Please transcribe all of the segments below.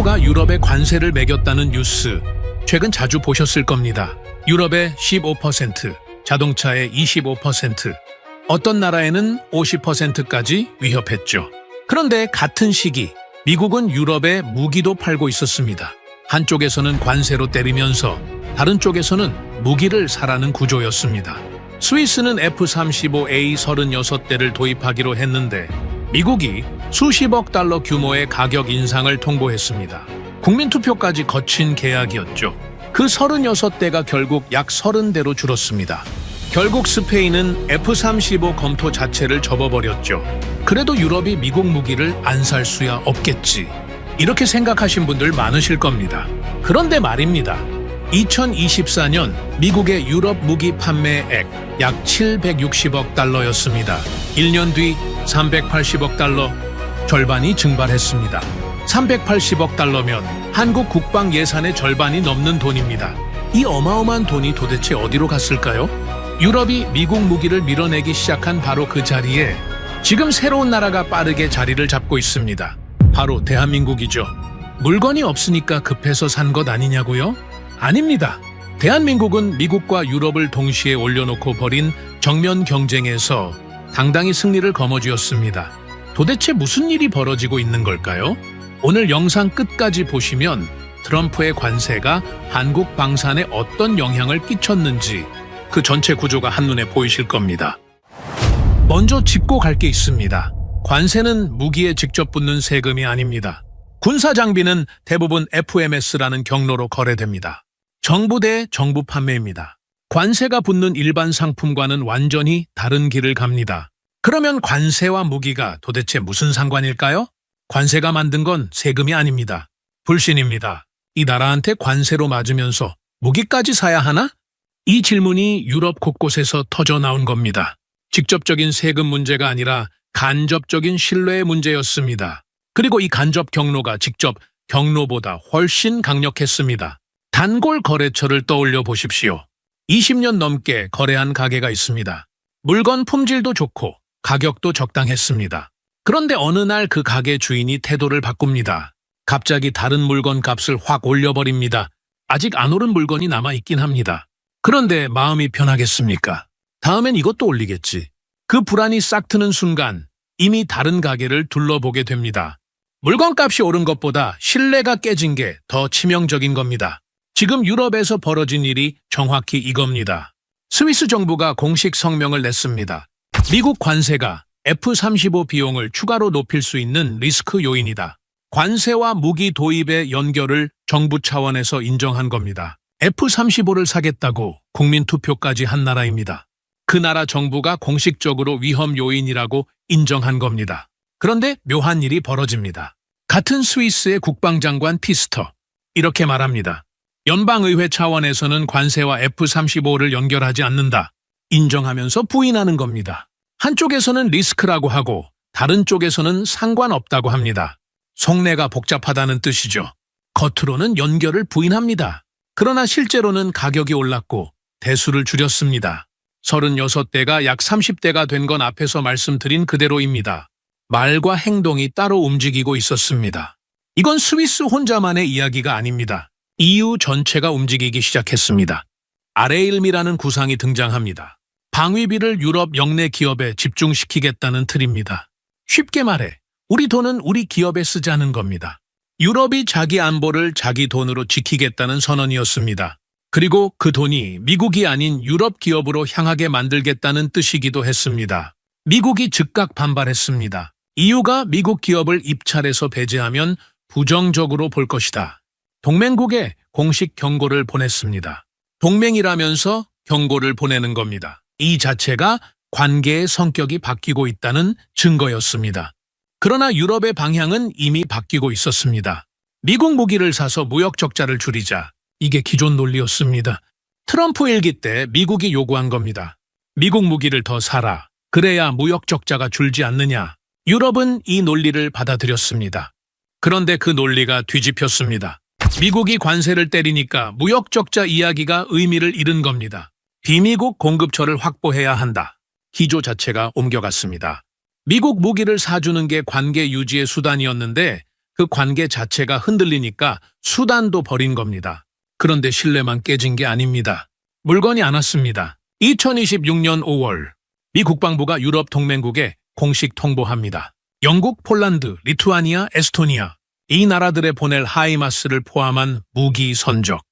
트럼프가 유럽에 관세를 매겼다는 뉴스 최근 자주 보셨을 겁니다. 유럽의 15%, 자동차의 25%, 어떤 나라에는 50%까지 위협했죠. 그런데 같은 시기 미국은 유럽에 무기도 팔고 있었습니다. 한쪽에서는 관세로 때리면서 다른 쪽에서는 무기를 사라는 구조였습니다. 스위스는 F-35A 36대를 도입하기로 했는데 미국이 수십억 달러 규모의 가격 인상을 통보했습니다. 국민투표까지 거친 계약이었죠. 그 36대가 결국 약 30대로 줄었습니다. 결국 스페인은 F-35 검토 자체를 접어버렸죠. 그래도 유럽이 미국 무기를 안 살 수야 없겠지. 이렇게 생각하신 분들 많으실 겁니다. 그런데 말입니다. 2024년 미국의 유럽 무기 판매액 약 760억 달러였습니다. 1년 뒤 380억 달러, 절반이 증발했습니다. 380억 달러면 한국 국방 예산의 절반이 넘는 돈입니다. 이 어마어마한 돈이 도대체 어디로 갔을까요? 유럽이 미국 무기를 밀어내기 시작한 바로 그 자리에 지금 새로운 나라가 빠르게 자리를 잡고 있습니다. 바로 대한민국이죠. 물건이 없으니까 급해서 산 것 아니냐고요? 아닙니다. 대한민국은 미국과 유럽을 동시에 올려놓고 벌인 정면 경쟁에서 당당히 승리를 거머쥐었습니다. 도대체 무슨 일이 벌어지고 있는 걸까요? 오늘 영상 끝까지 보시면 트럼프의 관세가 한국 방산에 어떤 영향을 끼쳤는지 그 전체 구조가 한눈에 보이실 겁니다. 먼저 짚고 갈 게 있습니다. 관세는 무기에 직접 붙는 세금이 아닙니다. 군사 장비는 대부분 FMS라는 경로로 거래됩니다. 정부 대 정부 판매입니다. 관세가 붙는 일반 상품과는 완전히 다른 길을 갑니다. 그러면 관세와 무기가 도대체 무슨 상관일까요? 관세가 만든 건 세금이 아닙니다. 불신입니다. 이 나라한테 관세로 맞으면서 무기까지 사야 하나? 이 질문이 유럽 곳곳에서 터져 나온 겁니다. 직접적인 세금 문제가 아니라 간접적인 신뢰의 문제였습니다. 그리고 이 간접 경로가 직접 경로보다 훨씬 강력했습니다. 단골 거래처를 떠올려 보십시오. 20년 넘게 거래한 가게가 있습니다. 물건 품질도 좋고 가격도 적당했습니다. 그런데 어느 날 그 가게 주인이 태도를 바꿉니다. 갑자기 다른 물건 값을 확 올려버립니다. 아직 안 오른 물건이 남아있긴 합니다. 그런데 마음이 편하겠습니까? 다음엔 이것도 올리겠지. 그 불안이 싹 트는 순간 이미 다른 가게를 둘러보게 됩니다. 물건값이 오른 것보다 신뢰가 깨진 게 더 치명적인 겁니다. 지금 유럽에서 벌어진 일이 정확히 이겁니다. 스위스 정부가 공식 성명을 냈습니다. 미국 관세가 F-35 비용을 추가로 높일 수 있는 리스크 요인이다. 관세와 무기 도입의 연결을 정부 차원에서 인정한 겁니다. F-35를 사겠다고 국민투표까지 한 나라입니다. 그 나라 정부가 공식적으로 위험 요인이라고 인정한 겁니다. 그런데 묘한 일이 벌어집니다. 같은 스위스의 국방장관 피스터, 이렇게 말합니다. 연방의회 차원에서는 관세와 F-35를 연결하지 않는다. 인정하면서 부인하는 겁니다. 한쪽에서는 리스크라고 하고 다른 쪽에서는 상관없다고 합니다. 속내가 복잡하다는 뜻이죠. 겉으로는 연결을 부인합니다. 그러나 실제로는 가격이 올랐고 대수를 줄였습니다. 36대가 약 30대가 된 건 앞에서 말씀드린 그대로입니다. 말과 행동이 따로 움직이고 있었습니다. 이건 스위스 혼자만의 이야기가 아닙니다. EU 전체가 움직이기 시작했습니다. 아레일미라는 구상이 등장합니다. 방위비를 유럽 영내 기업에 집중시키겠다는 틀입니다. 쉽게 말해 우리 돈은 우리 기업에 쓰자는 겁니다. 유럽이 자기 안보를 자기 돈으로 지키겠다는 선언이었습니다. 그리고 그 돈이 미국이 아닌 유럽 기업으로 향하게 만들겠다는 뜻이기도 했습니다. 미국이 즉각 반발했습니다. EU가 미국 기업을 입찰해서 배제하면 부정적으로 볼 것이다. 동맹국에 공식 경고를 보냈습니다. 동맹이라면서 경고를 보내는 겁니다. 이 자체가 관계의 성격이 바뀌고 있다는 증거였습니다. 그러나 유럽의 방향은 이미 바뀌고 있었습니다. 미국 무기를 사서 무역 적자를 줄이자. 이게 기존 논리였습니다. 트럼프 일기 때 미국이 요구한 겁니다. 미국 무기를 더 사라. 그래야 무역 적자가 줄지 않느냐. 유럽은 이 논리를 받아들였습니다. 그런데 그 논리가 뒤집혔습니다. 미국이 관세를 때리니까 무역 적자 이야기가 의미를 잃은 겁니다. 비미국 공급처를 확보해야 한다. 기조 자체가 옮겨갔습니다. 미국 무기를 사주는 게 관계 유지의 수단이었는데 그 관계 자체가 흔들리니까 수단도 버린 겁니다. 그런데 신뢰만 깨진 게 아닙니다. 물건이 안 왔습니다. 2026년 5월 미 국방부가 유럽 동맹국에 공식 통보합니다. 영국, 폴란드, 리투아니아, 에스토니아 이 나라들에 보낼 하이마스를 포함한 무기 선적.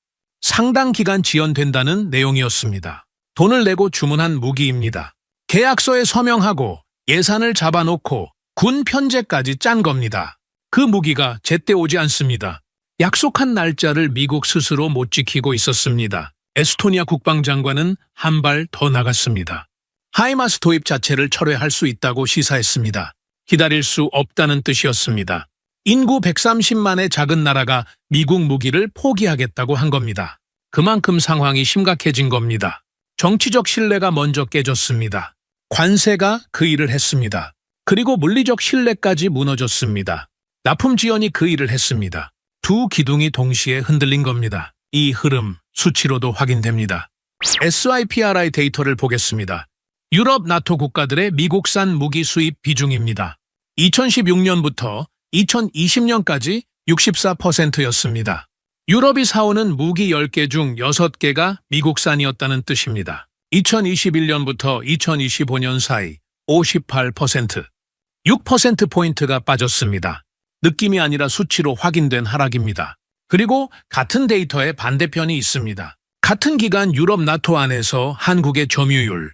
상당 기간 지연된다는 내용이었습니다. 돈을 내고 주문한 무기입니다. 계약서에 서명하고 예산을 잡아놓고 군 편제까지 짠 겁니다. 그 무기가 제때 오지 않습니다. 약속한 날짜를 미국 스스로 못 지키고 있었습니다. 에스토니아 국방장관은 한 발 더 나갔습니다. 하이마스 도입 자체를 철회할 수 있다고 시사했습니다. 기다릴 수 없다는 뜻이었습니다. 인구 130만의 작은 나라가 미국 무기를 포기하겠다고 한 겁니다. 그만큼 상황이 심각해진 겁니다. 정치적 신뢰가 먼저 깨졌습니다. 관세가 그 일을 했습니다. 그리고 물리적 신뢰까지 무너졌습니다. 납품 지연이 그 일을 했습니다. 두 기둥이 동시에 흔들린 겁니다. 이 흐름 수치로도 확인됩니다. SIPRI 데이터를 보겠습니다. 유럽 나토 국가들의 미국산 무기 수입 비중입니다. 2016년부터 2020년까지 64%였습니다. 유럽이 사오는 무기 10개 중 6개가 미국산이었다는 뜻입니다. 2021년부터 2025년 사이 58%, 6%포인트가 빠졌습니다. 느낌이 아니라 수치로 확인된 하락입니다. 그리고 같은 데이터에 반대편이 있습니다. 같은 기간 유럽 나토 안에서 한국의 점유율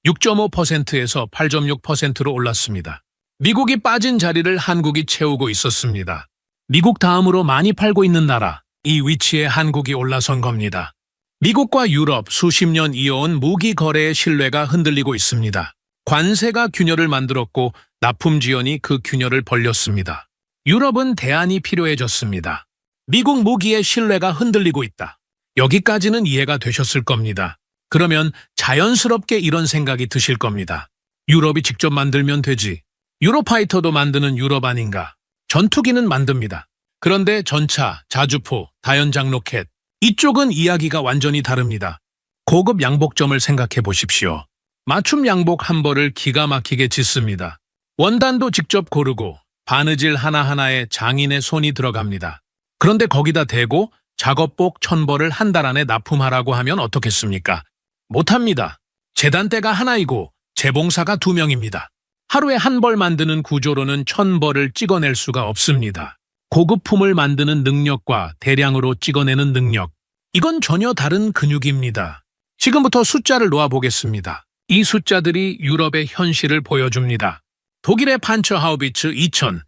6.5%에서 8.6%로 올랐습니다. 미국이 빠진 자리를 한국이 채우고 있었습니다. 미국 다음으로 많이 팔고 있는 나라, 이 위치에 한국이 올라선 겁니다. 미국과 유럽 수십 년 이어온 무기 거래의 신뢰가 흔들리고 있습니다. 관세가 균열을 만들었고 납품 지연이 그 균열을 벌렸습니다. 유럽은 대안이 필요해졌습니다. 미국 무기의 신뢰가 흔들리고 있다. 여기까지는 이해가 되셨을 겁니다. 그러면 자연스럽게 이런 생각이 드실 겁니다. 유럽이 직접 만들면 되지. 유로파이터도 만드는 유럽 아닌가. 전투기는 만듭니다. 그런데 전차, 자주포, 다연장 로켓 이쪽은 이야기가 완전히 다릅니다. 고급 양복점을 생각해 보십시오. 맞춤 양복 한 벌을 기가 막히게 짓습니다. 원단도 직접 고르고 바느질 하나하나에 장인의 손이 들어갑니다. 그런데 거기다 대고 작업복 1000벌을 한 달 안에 납품하라고 하면 어떻겠습니까? 못합니다. 재단대가 하나이고 재봉사가 2명입니다. 하루에 한 벌 만드는 구조로는 1000벌을 찍어낼 수가 없습니다. 고급품을 만드는 능력과 대량으로 찍어내는 능력, 이건 전혀 다른 근육입니다. 지금부터 숫자를 놓아보겠습니다. 이 숫자들이 유럽의 현실을 보여줍니다. 독일의 판처하우비츠 2000,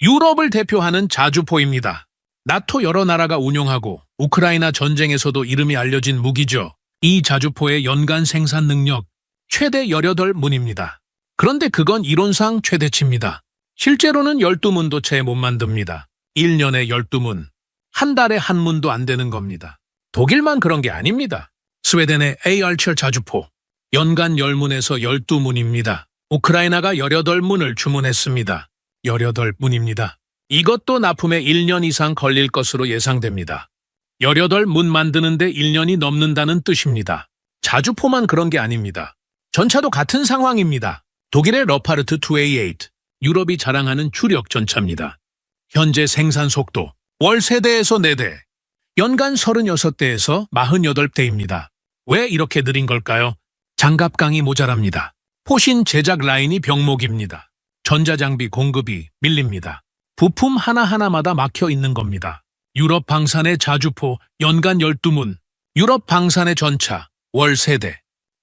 유럽을 대표하는 자주포입니다. 나토 여러 나라가 운용하고 우크라이나 전쟁에서도 이름이 알려진 무기죠. 이 자주포의 연간 생산 능력 최대 18문입니다. 그런데 그건 이론상 최대치입니다. 실제로는 12문도 채 못 만듭니다. 1년에 12문, 한 달에 한 문도 안 되는 겁니다. 독일만 그런 게 아닙니다. 스웨덴의 AR7 자주포, 연간 10문에서 12문입니다. 우크라이나가 18문을 주문했습니다. 18문입니다. 이것도 납품에 1년 이상 걸릴 것으로 예상됩니다. 18문 만드는데 1년이 넘는다는 뜻입니다. 자주포만 그런 게 아닙니다. 전차도 같은 상황입니다. 독일의 러파르트 2A8, 유럽이 자랑하는 주력 전차입니다. 현재 생산 속도 월 3대에서 4대, 연간 36대에서 48대입니다. 왜 이렇게 느린 걸까요? 장갑강이 모자랍니다. 포신 제작 라인이 병목입니다. 전자장비 공급이 밀립니다. 부품 하나하나마다 막혀 있는 겁니다. 유럽 방산의 자주포 연간 12문, 유럽 방산의 전차 월 3대.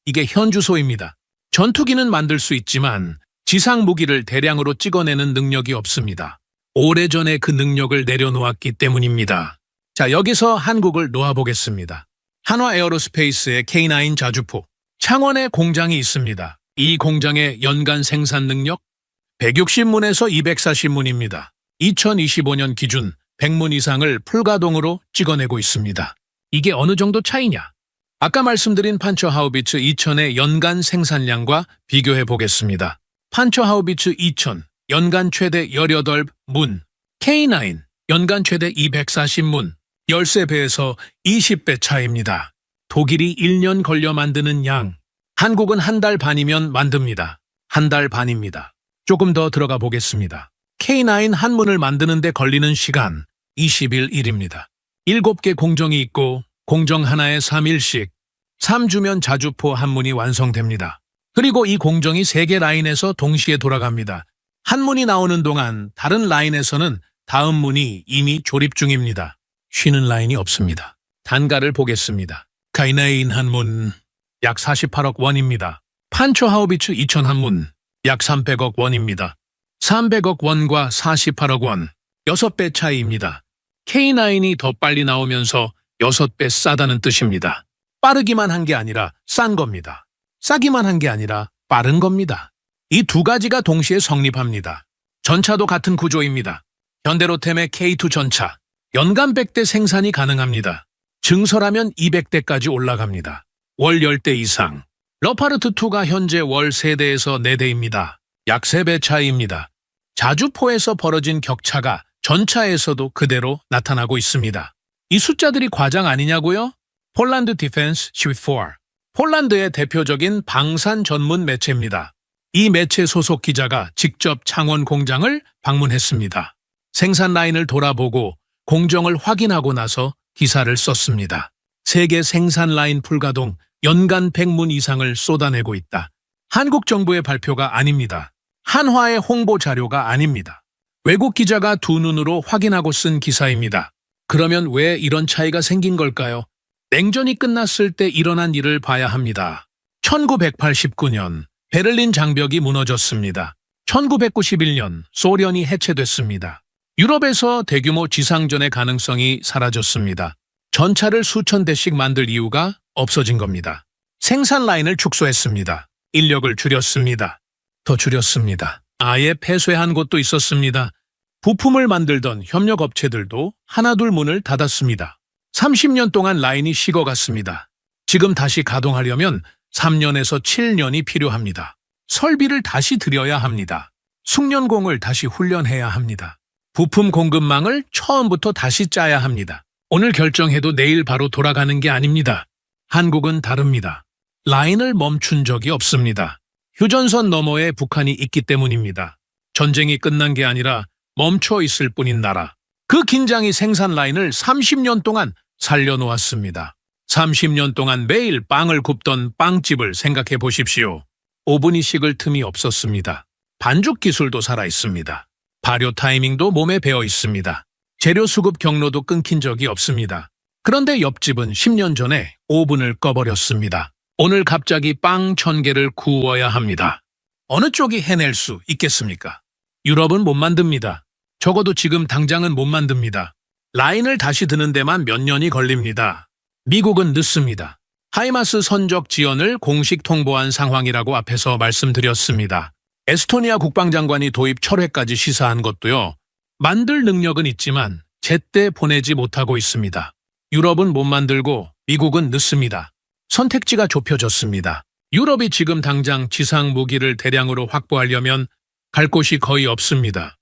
이게 현주소입니다. 전투기는 만들 수 있지만 지상 무기를 대량으로 찍어내는 능력이 없습니다. 오래전에 그 능력을 내려놓았기 때문입니다. 자, 여기서 한국을 놓아보겠습니다. 한화 에어로스페이스의 K9 자주포, 창원에 공장이 있습니다. 이 공장의 연간 생산 능력 160문에서 240문입니다. 2025년 기준 100문 이상을 풀가동으로 찍어내고 있습니다. 이게 어느 정도 차이냐? 아까 말씀드린 판처하우비츠 2000의 연간 생산량과 비교해 보겠습니다. 판처하우비츠 2000, 연간 최대 18문, K9, 연간 최대 240문, 13배에서 20배 차이입니다. 독일이 1년 걸려 만드는 양, 한국은 한 달 반이면 만듭니다. 한 달 반입니다. 조금 더 들어가 보겠습니다. K9 한문을 만드는 데 걸리는 시간 21일입니다. 7개 공정이 있고 공정 하나에 3일씩 3주면 자주포 한문이 완성됩니다. 그리고 이 공정이 3개 라인에서 동시에 돌아갑니다. 한문이 나오는 동안 다른 라인에서는 다음 문이 이미 조립 중입니다. 쉬는 라인이 없습니다. 단가를 보겠습니다. K9 한문 약 48억 원입니다. 판초 하우비츠 2000 한문 약 300억 원입니다. 300억 원과 48억 원, 6배 차이입니다. K9이 더 빨리 나오면서 6배 싸다는 뜻입니다. 빠르기만 한 게 아니라 싼 겁니다. 싸기만 한 게 아니라 빠른 겁니다. 이 두 가지가 동시에 성립합니다. 전차도 같은 구조입니다. 현대로템의 K2 전차, 연간 100대 생산이 가능합니다. 증설하면 200대까지 올라갑니다. 월 10대 이상. 러파르트2가 현재 월 3대에서 4대입니다. 약 3배 차이입니다. 자주포에서 벌어진 격차가 전차에서도 그대로 나타나고 있습니다. 이 숫자들이 과장 아니냐고요? 폴란드 디펜스 슈4. 폴란드의 대표적인 방산 전문 매체입니다. 이 매체 소속 기자가 직접 창원 공장을 방문했습니다. 생산 라인을 돌아보고 공정을 확인하고 나서 기사를 썼습니다. 세계 생산 라인 불가동 연간 100문 이상을 쏟아내고 있다. 한국 정부의 발표가 아닙니다. 한화의 홍보 자료가 아닙니다. 외국 기자가 두 눈으로 확인하고 쓴 기사입니다. 그러면 왜 이런 차이가 생긴 걸까요? 냉전이 끝났을 때 일어난 일을 봐야 합니다. 1989년 베를린 장벽이 무너졌습니다. 1991년 소련이 해체됐습니다. 유럽에서 대규모 지상전의 가능성이 사라졌습니다. 전차를 수천 대씩 만들 이유가 없어진 겁니다. 생산 라인을 축소했습니다. 인력을 줄였습니다. 더 줄였습니다. 아예 폐쇄한 곳도 있었습니다. 부품을 만들던 협력업체들도 하나둘 문을 닫았습니다. 30년 동안 라인이 식어갔습니다. 지금 다시 가동하려면 3년에서 7년이 필요합니다. 설비를 다시 들여야 합니다. 숙련공을 다시 훈련해야 합니다. 부품 공급망을 처음부터 다시 짜야 합니다. 오늘 결정해도 내일 바로 돌아가는 게 아닙니다. 한국은 다릅니다. 라인을 멈춘 적이 없습니다. 휴전선 너머에 북한이 있기 때문입니다. 전쟁이 끝난 게 아니라 멈춰 있을 뿐인 나라. 그 긴장이 생산 라인을 30년 동안 살려놓았습니다. 30년 동안 매일 빵을 굽던 빵집을 생각해 보십시오. 오븐이 식을 틈이 없었습니다. 반죽 기술도 살아있습니다. 발효 타이밍도 몸에 배어 있습니다. 재료 수급 경로도 끊긴 적이 없습니다. 그런데 옆집은 10년 전에 오븐을 꺼버렸습니다. 오늘 갑자기 빵 1000개를 구워야 합니다. 어느 쪽이 해낼 수 있겠습니까? 유럽은 못 만듭니다. 적어도 지금 당장은 못 만듭니다. 라인을 다시 드는 데만 몇 년이 걸립니다. 미국은 늦습니다. 하이마스 선적 지연을 공식 통보한 상황이라고 앞에서 말씀드렸습니다. 에스토니아 국방장관이 도입 철회까지 시사한 것도요. 만들 능력은 있지만 제때 보내지 못하고 있습니다. 유럽은 못 만들고 미국은 늦습니다. 선택지가 좁혀졌습니다. 유럽이 지금 당장 지상 무기를 대량으로 확보하려면 갈 곳이 거의 없습니다.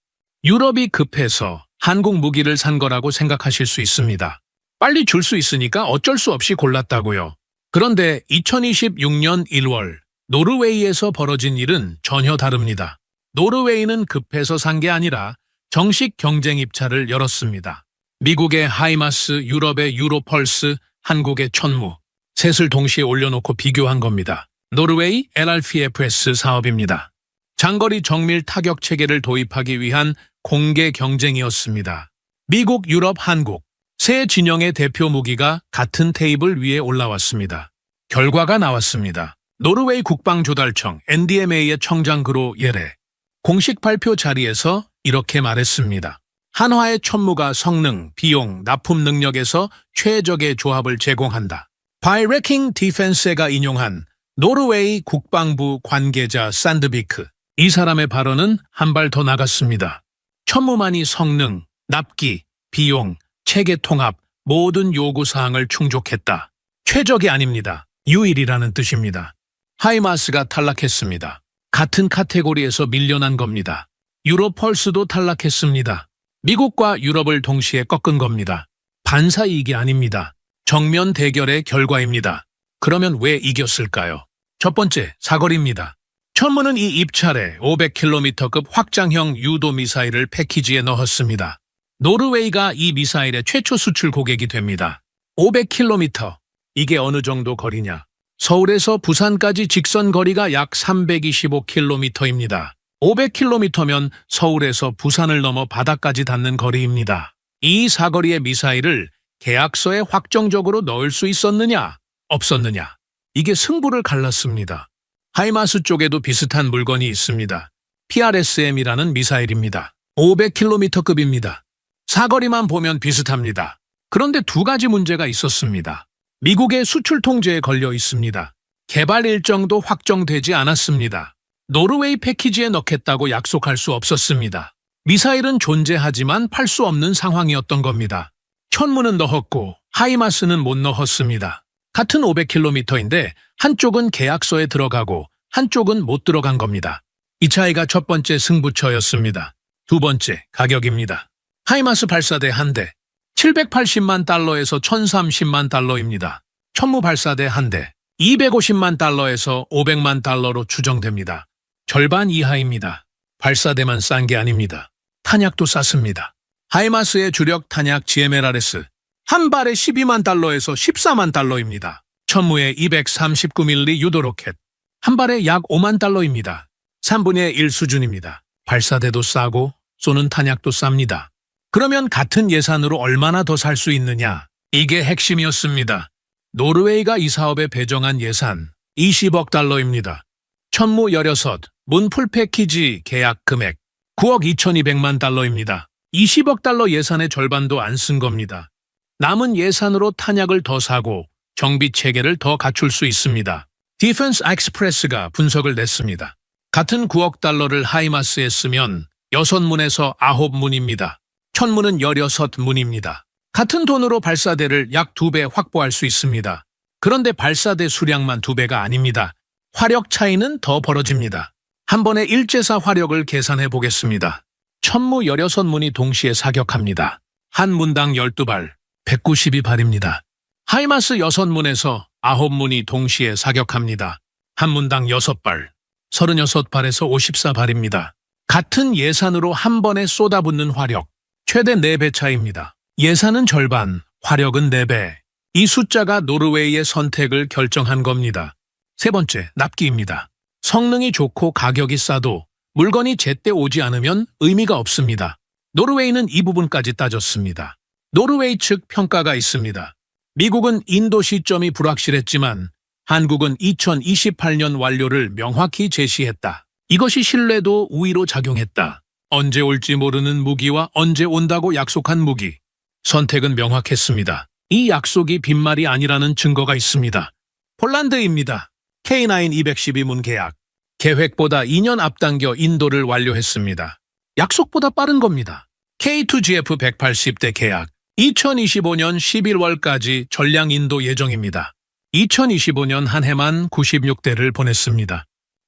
유럽이 급해서 한국 무기를 산 거라고 생각하실 수 있습니다. 빨리 줄 수 있으니까 어쩔 수 없이 골랐다고요. 그런데 2026년 1월 노르웨이에서 벌어진 일은 전혀 다릅니다. 노르웨이는 급해서 산 게 아니라 정식 경쟁 입찰을 열었습니다. 미국의 하이마스, 유럽의 유로펄스, 한국의 천무. 셋을 동시에 올려놓고 비교한 겁니다. 노르웨이 LRPFS 사업입니다. 장거리 정밀 타격 체계를 도입하기 위한 공개 경쟁이었습니다. 미국, 유럽, 한국. 세 진영의 대표 무기가 같은 테이블 위에 올라왔습니다. 결과가 나왔습니다. 노르웨이 국방조달청 NDMA의 청장 그로 예레. 공식 발표 자리에서 이렇게 말했습니다. 한화의 천무가 성능, 비용, 납품 능력에서 최적의 조합을 제공한다. 바이레킹 디펜스가 인용한 노르웨이 국방부 관계자 산드비크. 이 사람의 발언은 한 발 더 나갔습니다. 천무만이 성능, 납기, 비용, 체계 통합, 모든 요구사항을 충족했다. 최적이 아닙니다. 유일이라는 뜻입니다. 하이마스가 탈락했습니다. 같은 카테고리에서 밀려난 겁니다. 유로펄스도 탈락했습니다. 미국과 유럽을 동시에 꺾은 겁니다. 반사이익이 아닙니다. 정면 대결의 결과입니다. 그러면 왜 이겼을까요? 첫 번째, 사거리입니다. 천무는 이 입찰에 500km급 확장형 유도 미사일을 패키지에 넣었습니다. 노르웨이가 이 미사일의 최초 수출 고객이 됩니다. 500km. 이게 어느 정도 거리냐? 서울에서 부산까지 직선 거리가 약 325km입니다. 500km면 서울에서 부산을 넘어 바다까지 닿는 거리입니다. 이 사거리의 미사일을 계약서에 확정적으로 넣을 수 있었느냐? 없었느냐? 이게 승부를 갈랐습니다. 하이마스 쪽에도 비슷한 물건이 있습니다. PRSM이라는 미사일입니다. 500km급입니다. 사거리만 보면 비슷합니다. 그런데 두 가지 문제가 있었습니다. 미국의 수출 통제에 걸려 있습니다. 개발 일정도 확정되지 않았습니다. 노르웨이 패키지에 넣겠다고 약속할 수 없었습니다. 미사일은 존재하지만 팔 수 없는 상황이었던 겁니다. 천무는 넣었고 하이마스는 못 넣었습니다. 같은 500km인데 한쪽은 계약서에 들어가고 한쪽은 못 들어간 겁니다. 이 차이가 첫 번째 승부처였습니다. 두 번째, 가격입니다. 하이마스 발사대 한 대, 780만 달러에서 1030만 달러입니다. 천무 발사대 한 대, 250만 달러에서 500만 달러로 추정됩니다. 절반 이하입니다. 발사대만 싼 게 아닙니다. 탄약도 쌌습니다. 하이마스의 주력 탄약 GMLRS, 한 발에 12만 달러에서 14만 달러입니다. 천무의 239mm 유도 로켓, 한 발에 약 5만 달러입니다. 3분의 1 수준입니다. 발사대도 싸고 쏘는 탄약도 쌉니다. 그러면 같은 예산으로 얼마나 더 살 수 있느냐? 이게 핵심이었습니다. 노르웨이가 이 사업에 배정한 예산 20억 달러입니다. 천무 16, 문 풀 패키지 계약 금액 9억 2,200만 달러입니다. 20억 달러 예산의 절반도 안 쓴 겁니다. 남은 예산으로 탄약을 더 사고 정비 체계를 더 갖출 수 있습니다. 디펜스 익스프레스가 분석을 냈습니다. 같은 9억 달러를 하이마스에 쓰면 6문에서 9문입니다. 천무는 16문입니다. 같은 돈으로 발사대를 약 2배 확보할 수 있습니다. 그런데 발사대 수량만 2배가 아닙니다. 화력 차이는 더 벌어집니다. 한 번에 일제사 화력을 계산해 보겠습니다. 천무 16문이 동시에 사격합니다. 한 문당 12발, 192발입니다. 하이마스 6문에서 9문이 동시에 사격합니다. 한 문당 6발, 36발에서 54발입니다. 같은 예산으로 한 번에 쏟아붓는 화력, 최대 4배 차이입니다. 예산은 절반, 화력은 4배. 이 숫자가 노르웨이의 선택을 결정한 겁니다. 세 번째, 납기입니다. 성능이 좋고 가격이 싸도 물건이 제때 오지 않으면 의미가 없습니다. 노르웨이는 이 부분까지 따졌습니다. 노르웨이 측 평가가 있습니다. 미국은 인도 시점이 불확실했지만 한국은 2028년 완료를 명확히 제시했다. 이것이 신뢰도 우위로 작용했다. 언제 올지 모르는 무기와 언제 온다고 약속한 무기. 선택은 명확했습니다. 이 약속이 빈말이 아니라는 증거가 있습니다. 폴란드입니다. K9 212문 계약. 계획보다 2년 앞당겨 인도를 완료했습니다. 약속보다 빠른 겁니다. K2GF 180대 계약. 2025년 11월까지 전량 인도 예정입니다. 2025년 한 해만 96대를 보냈습니다.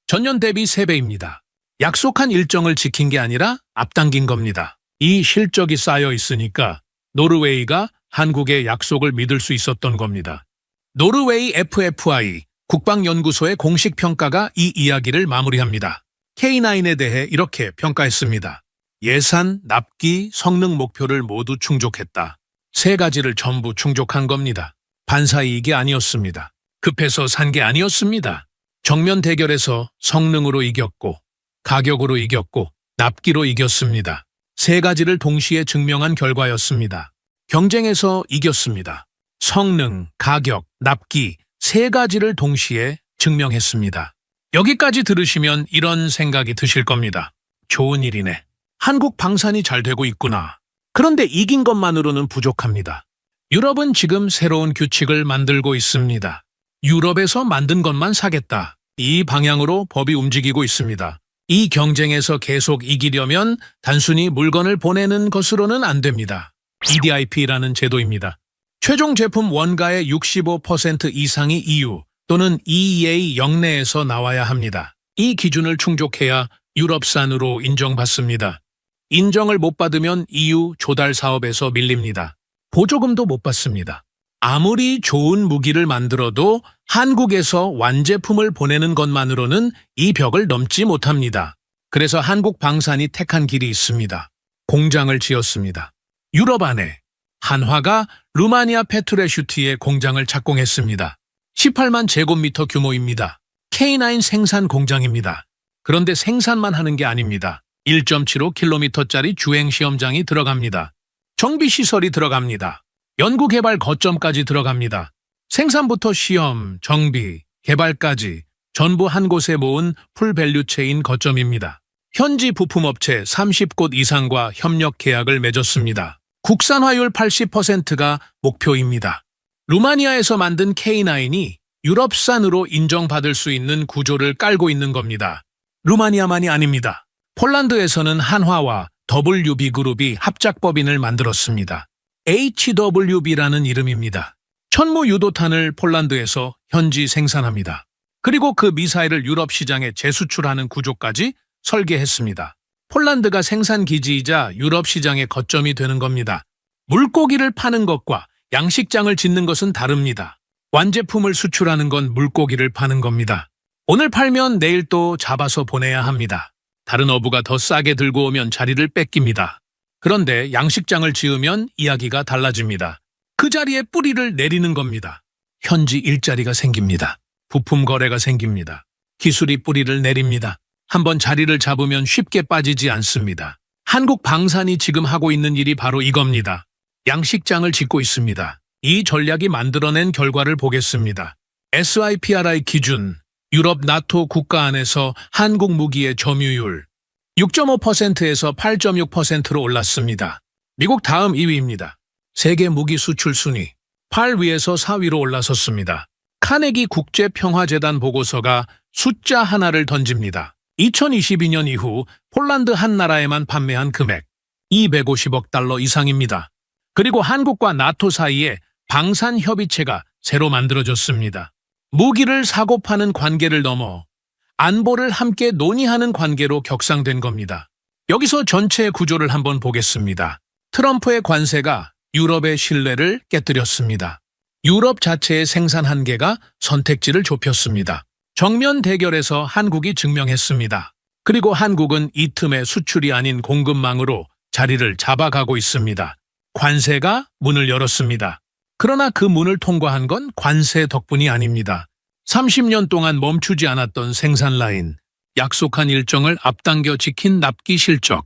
전년 대비 3배입니다. 약속한 일정을 지킨 게 아니라 앞당긴 겁니다. 이 실적이 쌓여 있으니까 노르웨이가 한국의 약속을 믿을 수 있었던 겁니다. 노르웨이 FFI 국방연구소의 공식 평가가 이 이야기를 마무리합니다. K9에 대해 이렇게 평가했습니다. 예산, 납기, 성능 목표를 모두 충족했다. 세 가지를 전부 충족한 겁니다. 반사이익이 아니었습니다. 급해서 산 게 아니었습니다. 정면 대결에서 성능으로 이겼고, 가격으로 이겼고, 납기로 이겼습니다. 세 가지를 동시에 증명한 결과였습니다. 경쟁에서 이겼습니다. 성능, 가격, 납기 세 가지를 동시에 증명했습니다. 여기까지 들으시면 이런 생각이 드실 겁니다. 좋은 일이네. 한국 방산이 잘 되고 있구나. 그런데 이긴 것만으로는 부족합니다. 유럽은 지금 새로운 규칙을 만들고 있습니다. 유럽에서 만든 것만 사겠다. 이 방향으로 법이 움직이고 있습니다. 이 경쟁에서 계속 이기려면 단순히 물건을 보내는 것으로는 안 됩니다. EDIP라는 제도입니다. 최종 제품 원가의 65% 이상이 EU 또는 EEA 영내에서 나와야 합니다. 이 기준을 충족해야 유럽산으로 인정받습니다. 인정을 못 받으면 EU 조달 사업에서 밀립니다. 보조금도 못 받습니다. 아무리 좋은 무기를 만들어도 한국에서 완제품을 보내는 것만으로는 이 벽을 넘지 못합니다. 그래서 한국 방산이 택한 길이 있습니다. 공장을 지었습니다. 유럽 안에 한화가 루마니아 페트레슈티에 공장을 착공했습니다. 18만 제곱미터 규모입니다. K9 생산 공장입니다. 그런데 생산만 하는 게 아닙니다. 1.75km짜리 주행 시험장이 들어갑니다. 정비시설이 들어갑니다. 연구개발 거점까지 들어갑니다. 생산부터 시험, 정비, 개발까지 전부 한 곳에 모은 풀밸류체인 거점입니다. 현지 부품업체 30곳 이상과 협력 계약을 맺었습니다. 국산화율 80%가 목표입니다. 루마니아에서 만든 K9이 유럽산으로 인정받을 수 있는 구조를 깔고 있는 겁니다. 루마니아만이 아닙니다. 폴란드에서는 한화와 WB 그룹이 합작법인을 만들었습니다. HWB라는 이름입니다. 천무유도탄을 폴란드에서 현지 생산합니다. 그리고 그 미사일을 유럽 시장에 재수출하는 구조까지 설계했습니다. 폴란드가 생산 기지이자 유럽 시장의 거점이 되는 겁니다. 물고기를 파는 것과 양식장을 짓는 것은 다릅니다. 완제품을 수출하는 건 물고기를 파는 겁니다. 오늘 팔면 내일 또 잡아서 보내야 합니다. 다른 어부가 더 싸게 들고 오면 자리를 뺏깁니다. 그런데 양식장을 지으면 이야기가 달라집니다. 그 자리에 뿌리를 내리는 겁니다. 현지 일자리가 생깁니다. 부품 거래가 생깁니다. 기술이 뿌리를 내립니다. 한번 자리를 잡으면 쉽게 빠지지 않습니다. 한국 방산이 지금 하고 있는 일이 바로 이겁니다. 양식장을 짓고 있습니다. 이 전략이 만들어낸 결과를 보겠습니다. SIPRI 기준 유럽 나토 국가 안에서 한국 무기의 점유율 6.5%에서 8.6%로 올랐습니다. 미국 다음 2위입니다. 세계 무기 수출 순위 8위에서 4위로 올라섰습니다. 카네기 국제평화재단 보고서가 숫자 하나를 던집니다. 2022년 이후 폴란드 한 나라에만 판매한 금액 250억 달러 이상입니다. 그리고 한국과 나토 사이에 방산협의체가 새로 만들어졌습니다. 무기를 사고 파는 관계를 넘어 안보를 함께 논의하는 관계로 격상된 겁니다. 여기서 전체 구조를 한번 보겠습니다. 트럼프의 관세가 유럽의 신뢰를 깨뜨렸습니다. 유럽 자체의 생산 한계가 선택지를 좁혔습니다. 정면 대결에서 한국이 증명했습니다. 그리고 한국은 이 틈에 수출이 아닌 공급망으로 자리를 잡아가고 있습니다. 관세가 문을 열었습니다. 그러나 그 문을 통과한 건 관세 덕분이 아닙니다. 30년 동안 멈추지 않았던 생산 라인, 약속한 일정을 앞당겨 지킨 납기 실적,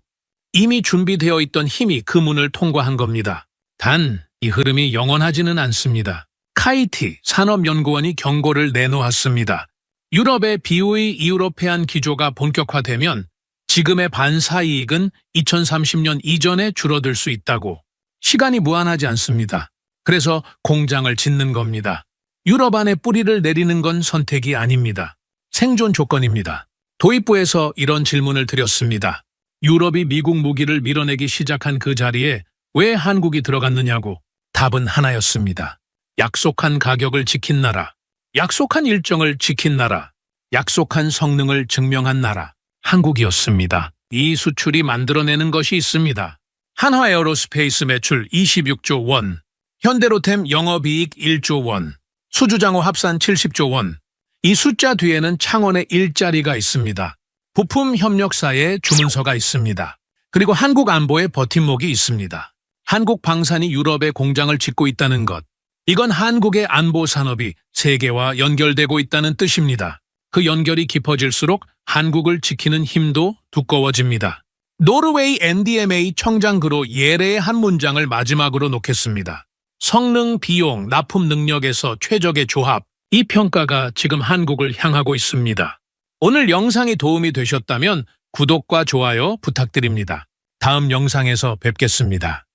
이미 준비되어 있던 힘이 그 문을 통과한 겁니다. 단, 이 흐름이 영원하지는 않습니다. 카이티 산업연구원이 경고를 내놓았습니다. 유럽의 비우의 이유로페안 기조가 본격화되면 지금의 반사이익은 2030년 이전에 줄어들 수 있다고. 시간이 무한하지 않습니다. 그래서 공장을 짓는 겁니다. 유럽 안에 뿌리를 내리는 건 선택이 아닙니다. 생존 조건입니다. 도입부에서 이런 질문을 드렸습니다. 유럽이 미국 무기를 밀어내기 시작한 그 자리에 왜 한국이 들어갔느냐고. 답은 하나였습니다. 약속한 가격을 지킨 나라, 약속한 일정을 지킨 나라, 약속한 성능을 증명한 나라, 한국이었습니다. 이 수출이 만들어내는 것이 있습니다. 한화에어로스페이스 매출 26조 원, 현대로템 영업이익 1조 원, 수주장호 합산 70조 원. 이 숫자 뒤에는 창원의 일자리가 있습니다. 부품 협력사의 주문서가 있습니다. 그리고 한국 안보의 버팀목이 있습니다. 한국 방산이 유럽에 공장을 짓고 있다는 것. 이건 한국의 안보 산업이 세계와 연결되고 있다는 뜻입니다. 그 연결이 깊어질수록 한국을 지키는 힘도 두꺼워집니다. 노르웨이 NDMA 청장그로 예래의 한 문장을 마지막으로 놓겠습니다. 성능, 비용, 납품 능력에서 최적의 조합. 이 평가가 지금 한국을 향하고 있습니다. 오늘 영상이 도움이 되셨다면 구독과 좋아요 부탁드립니다. 다음 영상에서 뵙겠습니다.